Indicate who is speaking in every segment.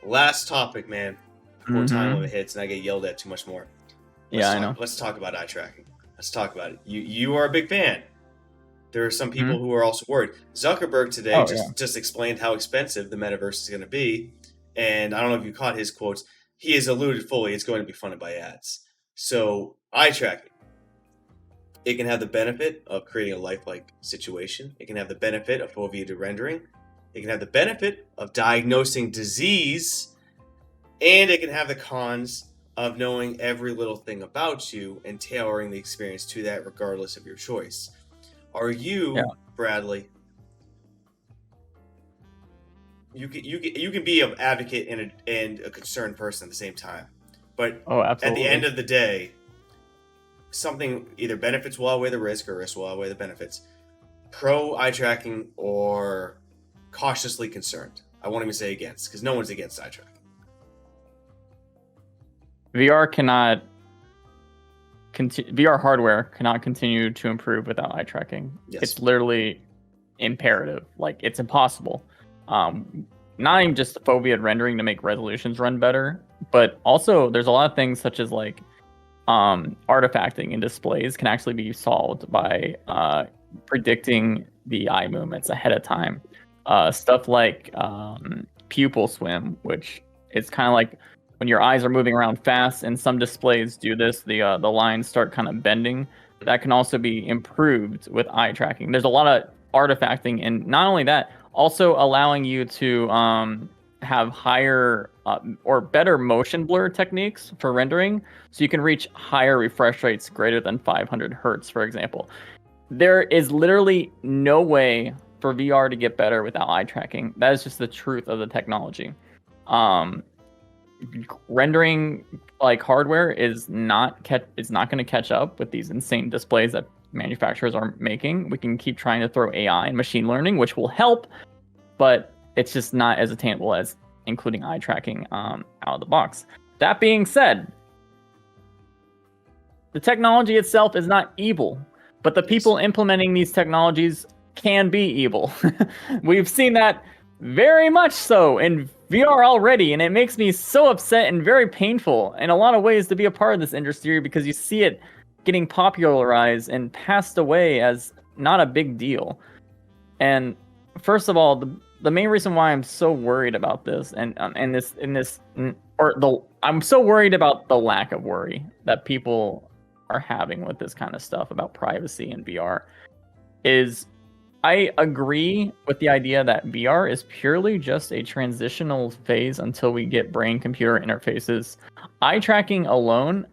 Speaker 1: last topic, man, before time
Speaker 2: Mhm.
Speaker 1: limit hits and I get yelled at too much more.
Speaker 2: Yeah, I know.
Speaker 1: Let's talk about eye tracking. Let's talk about it. You are a big fan. There are some people
Speaker 2: Mhm.
Speaker 1: who are also worried. Zuckerberg today
Speaker 2: Oh, yeah.
Speaker 1: just explained how expensive the metaverse is going to be, and I don't know if you caught his quotes. He has alluded fully it's going to be funded by ads. So eye tracking, it can have the benefit of creating a lifelike situation. It can have the benefit of foveated rendering. It can have the benefit of diagnosing disease, and it can have the cons of knowing every little thing about you and tailoring the experience to that regardless of your choice. Are you,
Speaker 2: Yeah.
Speaker 1: Bradley? You can be an advocate and a concerned person at the same time, but
Speaker 2: Oh,
Speaker 1: at the end
Speaker 2: absolutely.
Speaker 1: of the day, something either benefits will outweigh the risk or risk will outweigh the benefits. Pro eye tracking or cautiously concerned. I won't even say against because no one's against eye tracking.
Speaker 2: VR hardware cannot continue to improve without eye tracking.
Speaker 1: Yes.
Speaker 2: It's literally imperative. Like, it's impossible. Not even just the foveated rendering to make resolutions run better, but also there's a lot of things such as like artifacting in displays can actually be solved by predicting the eye movements ahead of time. Stuff like pupil swim, which is kind of like when your eyes are moving around fast, and some displays do this, the lines start kind of bending. That can also be improved with eye tracking. There's a lot of artifacting, and not only that, also allowing you to have higher or better motion blur techniques for rendering, so you can reach higher refresh rates greater than 500 hertz, for example. There is literally no way for VR to get better without eye tracking. That is just the truth of the technology. Rendering like hardware is not going to catch up with these insane displays that manufacturers are making. We can keep trying to throw AI and machine learning, which will help, but it's just not as attainable as including eye tracking out of the box. That being said, the technology itself is not evil, but the people implementing these technologies can be evil. We've seen that very much so in VR already, and it makes me so upset and very painful in a lot of ways to be a part of this industry, because you see it getting popularized and passed away as not a big deal. And first of all, the main reason why I'm so worried about this I'm so worried about the lack of worry that people are having with this kind of stuff about privacy and VR is I agree with the idea that VR is purely just a transitional phase until we get brain-computer interfaces. Eye tracking alone,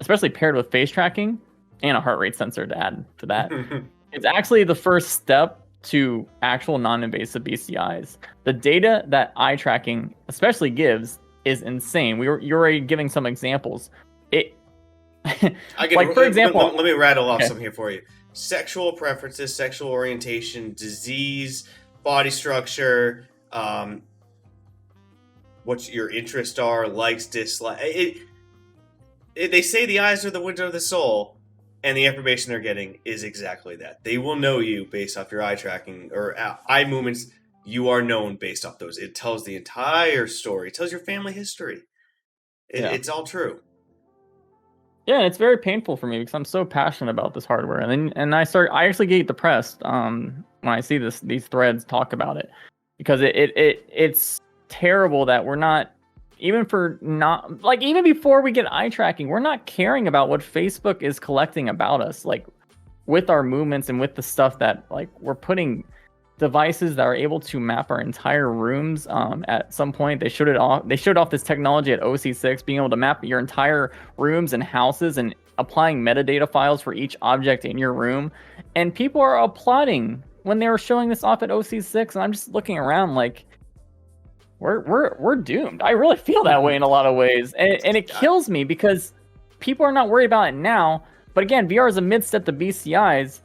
Speaker 2: especially paired with face tracking and a heart rate sensor to add to that, it's actually the first step to actual non-invasive BCIs. The data that eye tracking especially gives is insane. You're already giving some examples. For example,
Speaker 1: let me rattle off some here for you. Sexual preferences, sexual orientation, disease, body structure, what your interests are, likes, dislikes. They say the eyes are the window of the soul, and the information they're getting is exactly that. They will know you based off your eye tracking or eye movements. You are known based off those. It tells the entire story. It tells your family history. It's all true.
Speaker 2: Yeah, it's very painful for me because I'm so passionate about this hardware, and I actually get depressed when I see these threads talk about it, because it's terrible that we're not even before we get eye tracking, we're not caring about what Facebook is collecting about us, like with our movements and with the stuff that like we're putting devices that are able to map our entire rooms. At some point, they showed off this technology at OC6, being able to map your entire rooms and houses and applying metadata files for each object in your room. And people are applauding when they were showing this off at OC6, and I'm just looking around like, we're doomed. I really feel that way in a lot of ways, and it kills me because people are not worried about it now. But again, VR is a mid-step to BCIs.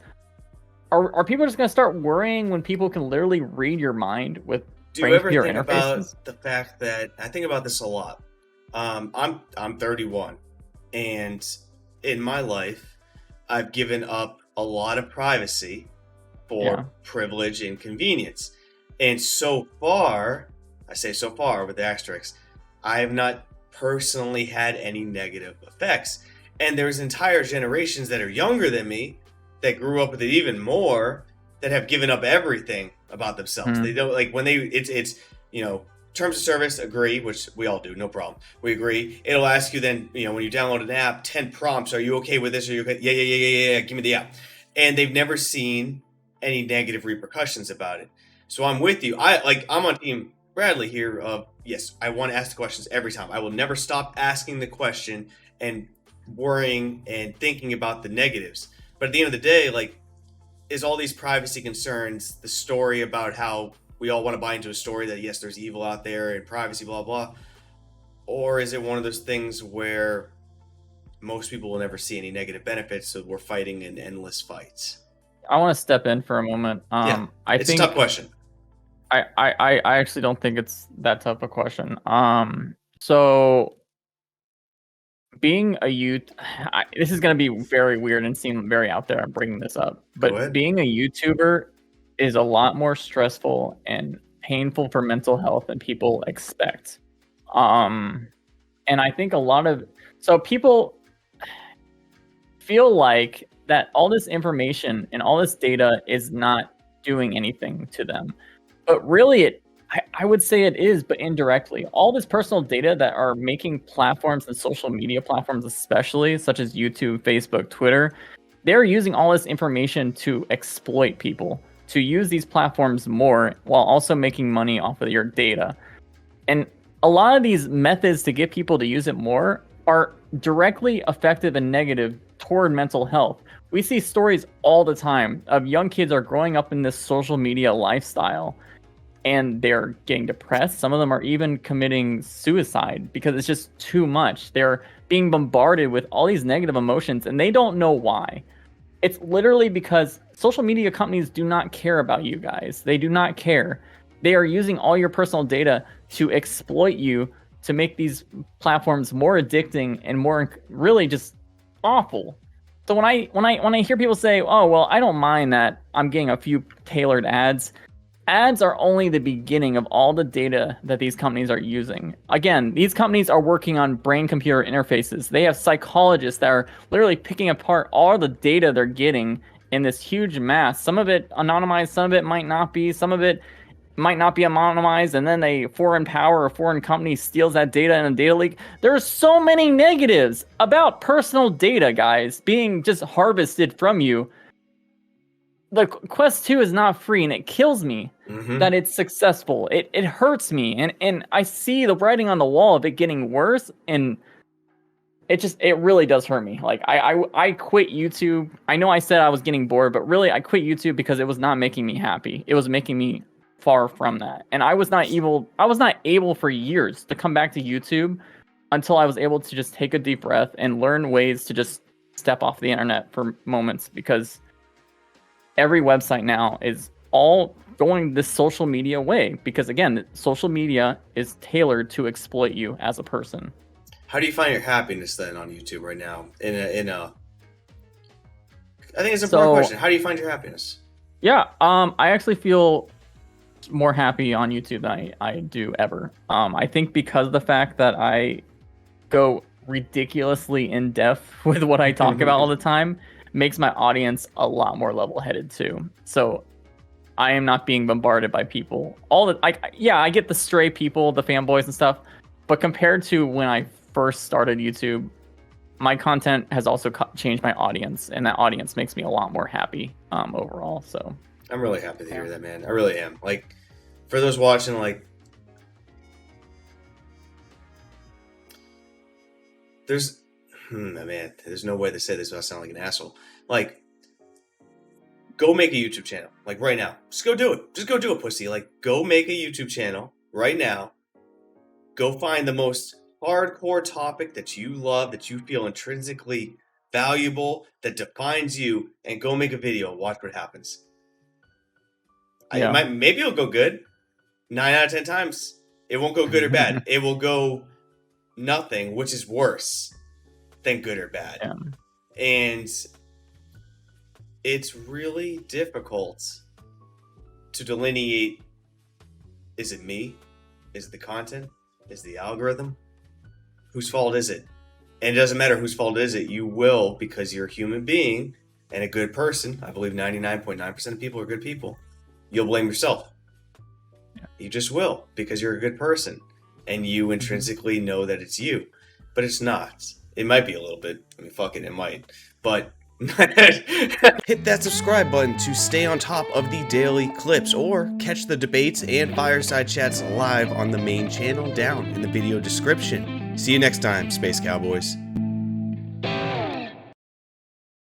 Speaker 2: Are people just going to start worrying when people can literally read your mind with brain-computer interfaces?
Speaker 1: About the fact that I think about this a lot? I'm 31, and in my life, I've given up a lot of privacy for privilege and convenience. And so far, I say so far with the asterisk, I have not personally had any negative effects. And there's entire generations that are younger than me that grew up with it even more, that have given up everything about themselves. They don't like when it's terms of service, agree, which we all do, no problem. We agree. It'll ask you then, when you download an app, 10 prompts. Are you okay with this? Are you okay? Yeah. Give me the app. And they've never seen any negative repercussions about it. So I'm with you. I'm on team Bradley here of, yes, I want to ask the questions every time. I will never stop asking the question and worrying and thinking about the negatives. But at the end of the day, like, is all these privacy concerns the story about how we all want to buy into a story that, yes, there's evil out there and privacy, blah, blah? Or is it one of those things where most people will never see any negative benefits, so we're fighting in endless fights?
Speaker 2: I want to step in for a moment.
Speaker 1: It's a tough question.
Speaker 2: I actually don't think it's that tough a question. So being a youth, this is going to be very weird and seem very out there. I'm bringing this up, but being a YouTuber is a lot more stressful and painful for mental health than people expect. And I think people feel like that all this information and all this data is not doing anything to them. But really, I would say it is, but indirectly. All this personal data that are making platforms and social media platforms, especially, such as YouTube, Facebook, Twitter, they're using all this information to exploit people, to use these platforms more while also making money off of your data. And a lot of these methods to get people to use it more are directly effective and negative toward mental health. We see stories all the time of young kids are growing up in this social media lifestyle and they're getting depressed. Some of them are even committing suicide because it's just too much. They're being bombarded with all these negative emotions and they don't know why. It's literally because social media companies do not care about you guys. They do not care. They are using all your personal data to exploit you, to make these platforms more addicting and more really just awful. So when I hear people say, "Oh, well, I don't mind that I'm getting a few tailored ads," ads are only the beginning of all the data that these companies are using. Again, these companies are working on brain-computer interfaces. They have psychologists that are literally picking apart all the data they're getting in this huge mass. Some of it anonymized, some of it might not be, some of it might not be anonymized, and then a foreign power or foreign company steals that data in a data leak. There are so many negatives about personal data, guys, being just harvested from you. The Quest 2 is not free, and it kills me that it's successful. It hurts me, and I see the writing on the wall of it getting worse, and it really does hurt me. Like I quit YouTube. I know I said I was getting bored, but really I quit YouTube because it was not making me happy. It was making me far from that. And I was not able for years to come back to YouTube until I was able to just take a deep breath and learn ways to just step off the internet for moments, because every website now is all going this social media way, because again, social media is tailored to exploit you as a person.
Speaker 1: How do you find your happiness then on YouTube right now? I think it's an important question. How do you find your happiness?
Speaker 2: Yeah, I actually feel more happy on YouTube than I do ever. I think because of the fact that I go ridiculously in depth with what I talk about all the time makes my audience a lot more level-headed too. So I am not being bombarded by people. I get the stray people, the fanboys and stuff, but compared to when I first started YouTube, my content has also changed my audience, and that audience makes me a lot more happy overall. So
Speaker 1: I'm really happy to hear that, man. I really am. Like, for those watching, like, there's no way to say this without sounding like an asshole. Like, go make a YouTube channel. Like, right now. Just go do it. Just go do it, pussy. Like, go make a YouTube channel right now. Go find the most hardcore topic that you love, that you feel intrinsically valuable, that defines you, and go make a video. Watch what happens. Yeah. Maybe it'll go good. 9 out of 10 times. It won't go good or bad. It will go nothing, which is worse than good or bad. Yeah. And it's really difficult to delineate, is it me Is it the content? Is it the algorithm? Whose fault is it? And it doesn't matter whose fault is it. You will, because you're a human being and a good person. I believe 99.9% of people are good people. You'll blame yourself.
Speaker 2: Yeah.
Speaker 1: You just will, because you're a good person. And you intrinsically know that it's you. But it's not. It might be a little bit. I mean, fuck it might. But hit that subscribe button to stay on top of the daily clips, or catch the debates and fireside chats live on the main channel down in the video description. See you next time, Space Cowboys.